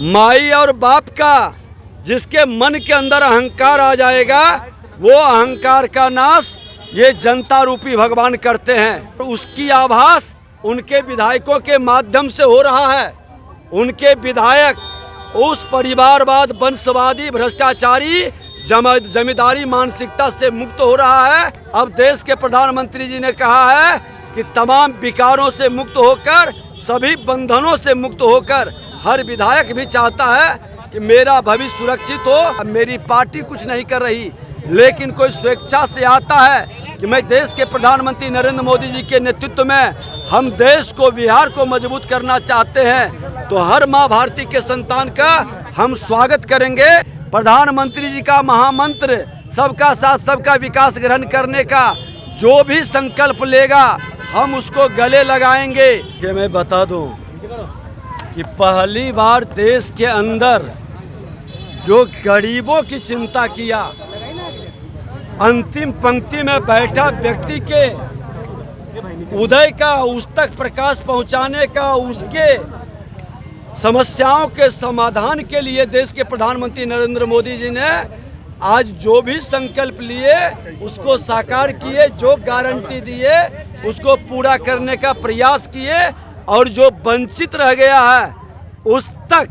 माई और बाप का जिसके मन के अंदर अहंकार आ जाएगा वो अहंकार का नाश ये जनता रूपी भगवान करते हैं। उसकी आभास उनके विधायकों के माध्यम से हो रहा है। उनके विधायक उस परिवारवाद, वंशवादी, भ्रष्टाचारी, जमींदारी मानसिकता से मुक्त हो रहा है। अब देश के प्रधानमंत्री जी ने कहा है कि तमाम विकारों से मुक्त होकर, सभी बंधनों से मुक्त होकर हर विधायक भी चाहता है कि मेरा भविष्य सुरक्षित हो। मेरी पार्टी कुछ नहीं कर रही, लेकिन कोई स्वेच्छा से आता है कि मैं देश के प्रधानमंत्री नरेंद्र मोदी जी के नेतृत्व में हम देश को, बिहार को मजबूत करना चाहते हैं, तो हर माँ भारती के संतान का हम स्वागत करेंगे। प्रधानमंत्री जी का महामंत्र सबका साथ सबका विकास ग्रहण करने का जो भी संकल्प लेगा हम उसको गले लगाएंगे। कि मैं बता दूं कि पहली बार देश के अंदर जो गरीबों की चिंता किया, अंतिम पंक्ति में बैठा व्यक्ति के उदय का, उस तक प्रकाश पहुंचाने का, उसके समस्याओं के समाधान के लिए देश के प्रधानमंत्री नरेंद्र मोदी जी ने आज जो भी संकल्प लिए उसको साकार किए, जो गारंटी दिए उसको पूरा करने का प्रयास किए, और जो वंचित रह गया है उस तक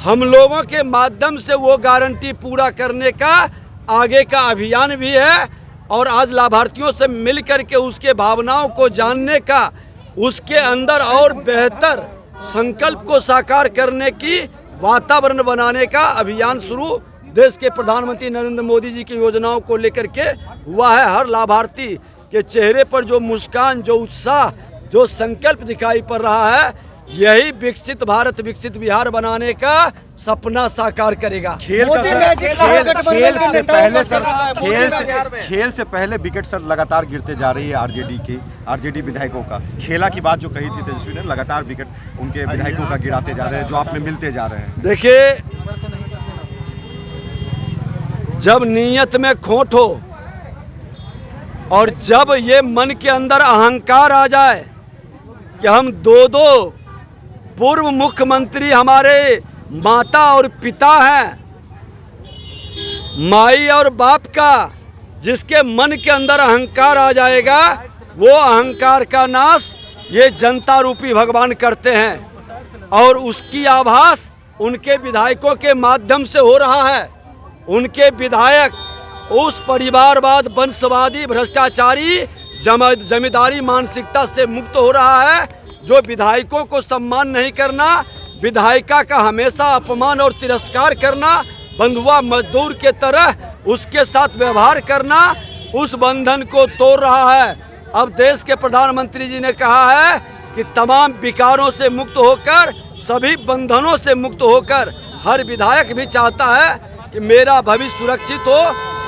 हम लोगों के माध्यम से वो गारंटी पूरा करने का आगे का अभियान भी है। और आज लाभार्थियों से मिल करके उसके भावनाओं को जानने का, उसके अंदर और बेहतर संकल्प को साकार करने की वातावरण बनाने का अभियान शुरू देश के प्रधानमंत्री नरेंद्र मोदी जी की योजनाओं को लेकर के हुआ है। हर लाभार्थी के चेहरे पर जो मुस्कान, जो उत्साह, जो संकल्प दिखाई पड़ रहा है, यही विकसित भारत, विकसित बिहार बनाने का सपना साकार करेगा। खेल से पहले विकेट सर लगातार गिरते जा रही है आरजेडी विधायकों का। खेला की बात जो कही थी तेजस्वी ने, लगातार विकेट उनके विधायकों का गिराते जा रहे हैं, जो आप में मिलते जा रहे हैं। देखिए, जब नीयत में खोट हो और जब ये मन के अंदर अहंकार आ जाए कि हम दो पूर्व मुख्यमंत्री हमारे माता और पिता हैं, माई और बाप का जिसके मन के अंदर अहंकार आ जाएगा वो अहंकार का नाश ये जनता रूपी भगवान करते हैं। और उसकी आभास उनके विधायकों के माध्यम से हो रहा है। उनके विधायक उस परिवारवाद, वंशवादी, भ्रष्टाचारी, जमींदारी मानसिकता से मुक्त हो रहा है। जो विधायकों को सम्मान नहीं करना, विधायिका का हमेशा अपमान और तिरस्कार करना, बंधुआ मजदूर के तरह उसके साथ व्यवहार करना, उस बंधन को तोड़ रहा है। अब देश के प्रधानमंत्री जी ने कहा है कि तमाम विकारों से मुक्त होकर, सभी बंधनों से मुक्त होकर हर विधायक भी चाहता है कि मेरा भविष्य सुरक्षित हो।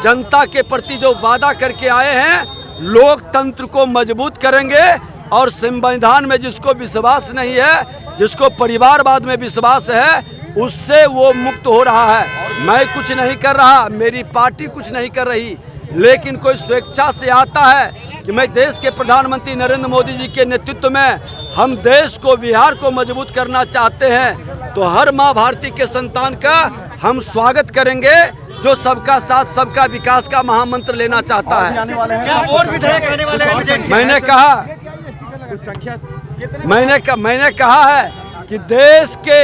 जनता के प्रति जो वादा करके आए हैं, लोकतंत्र को मजबूत करेंगे। और संविधान में जिसको विश्वास नहीं है, जिसको परिवारवाद में विश्वास है, उससे वो मुक्त हो रहा है। मैं कुछ नहीं कर रहा, मेरी पार्टी कुछ नहीं कर रही, लेकिन कोई स्वेच्छा से आता है कि मैं देश के प्रधानमंत्री नरेंद्र मोदी जी के नेतृत्व में हम देश को, बिहार को मजबूत करना चाहते हैं, तो हर माँ भारती के संतान का हम स्वागत करेंगे जो सबका साथ सबका विकास का महामंत्र लेना चाहता है। मैंने कहा है कि देश के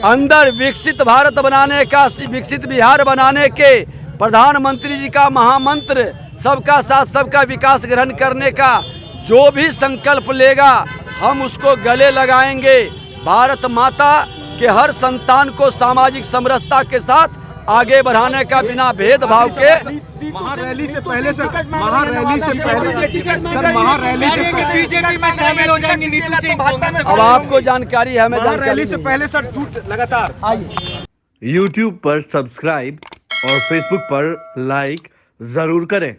अंदर विकसित भारत बनाने का, विकसित बिहार बनाने के प्रधानमंत्री जी का महामंत्र सबका साथ सबका विकास ग्रहण करने का जो भी संकल्प लेगा हम उसको गले लगाएंगे। भारत माता के हर संतान को सामाजिक समरसता के साथ आगे बढ़ाने का, बिना भेदभाव के। महारैली से पहले बीजेपी में शामिल हो जाएंगे नीतू सिंह। अब आपको जानकारी है, हमें रैली से पहले सर टूट लगातार। YouTube पर सब्सक्राइब और Facebook पर लाइक जरूर करें।